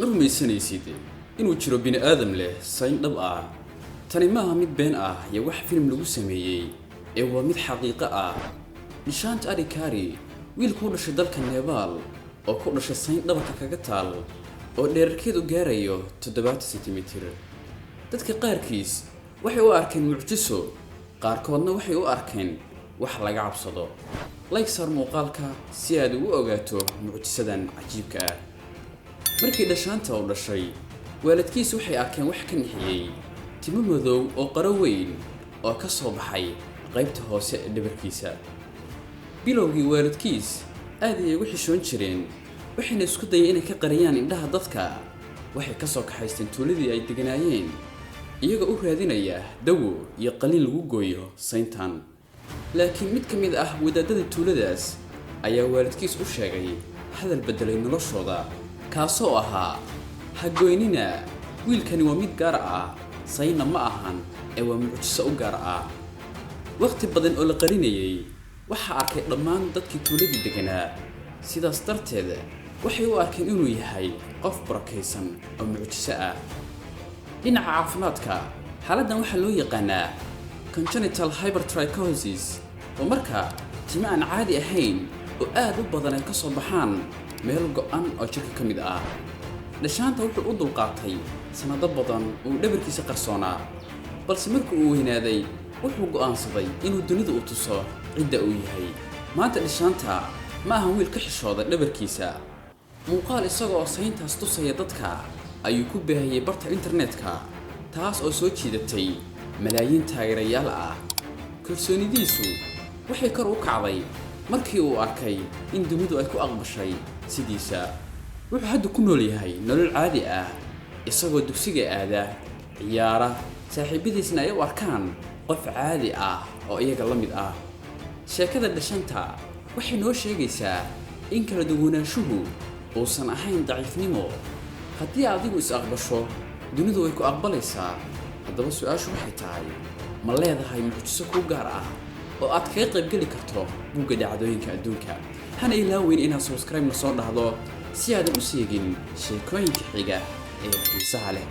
rumaysanaysid inuu jiro bini aadam leh sayn dhab ah tani maaha mid been ah iyo wax film lagu sameeyay ee waa mid xaqiiqo ah Nishant Adhikari wiil ku dhashay dalka Nepal oo ku dhashay sayn dhabarka kaga taal oo dhererkeedu gaarayo 7 sentimitir dadka qaarkiis waxay u arkeen mucjiso qaarkoodna waxay u arkeen wax laga cabsado sar muuqaalka si aad u ogaato mucjisadan cajiibka ah markii dhashaanta uu dhashay waalidkiis waxay arkeen wax ka nixiyay timo madow oo qaro weyn oo ka soo baxay qaybta hoose ee dhabarkiisa bilowgii waalidkiis aad ayay ugu xishoon jireen waxayna isku dayeen inay ka qariyaan indhaha dadka waxay ka soo kaxaysteen tuuladii ay deganaayeen iyaga u raadinaya dawo iyo qalin lagu gooyo sayntan laakiin mid ka mid ah wadaadada tuuladaas ayaa waalidkiis u sheegay hadal bedelay noloshooda kaasoo ahaa ha goynina wiilkani waa mid gaar ah sayna ma ahan ee waa mucjiso u gaar ah waqti badan oo la qarinayay waxa arkay dhammaan dadkii tuuladii deganaa sidaas darteed waxay u arkeen inuu yahay qof barakaysan oo mucjiso ah dhinaca caafimaadka xaaladdan waxa loo yaqaanaa congenital hypertrichosis oo marka timo aan caadi ahayn oo aad u badan ay ka soo baxaan meel go'an oo jirka ka mid ah dhashaanta wuxuu u dulqaatay sanado badan oo dhabarkiisa qarsoonaa balse markii uu weynaaday wuxuu go'aansaday inuu dunida u tuso cidda uu yahay maanta dhashaanta ma aha wiil ka xishooda dhabarkiisa muuqaal isagoo sayntaas tusaya dadka ayuu ku baahiyay barta internetka taas oo soo jiidatay malaayiin taageerayaal ah kalsoonidiisu waxay kor u kacday markii uu arkay in dunidu ay ku aqbashay sidiisa wuxuu hadda ku nool yahay nolol caadi ah isagoo dugsiga aada ciyaara saaxiibadiisna ay u arkaan qof caadi ah oo iyaga la mid ah sheekada dhashanta waxay noo sheegaysaa in kala duwanaanshuhu uusan ahayn daciifnimo haddii adigu is aqbasho dunidu way ku aqbalaysaa haddaba su'aashu waxay tahay ma leedahay mucjiso ku gaar ah oo aad kaga qayb geli karto buugga dhacdooyinka adduunka hana ilaaweyn inaad subscribe na soo dhahdo si aad u seegin sheekooyinka xiga ee xiisaha leh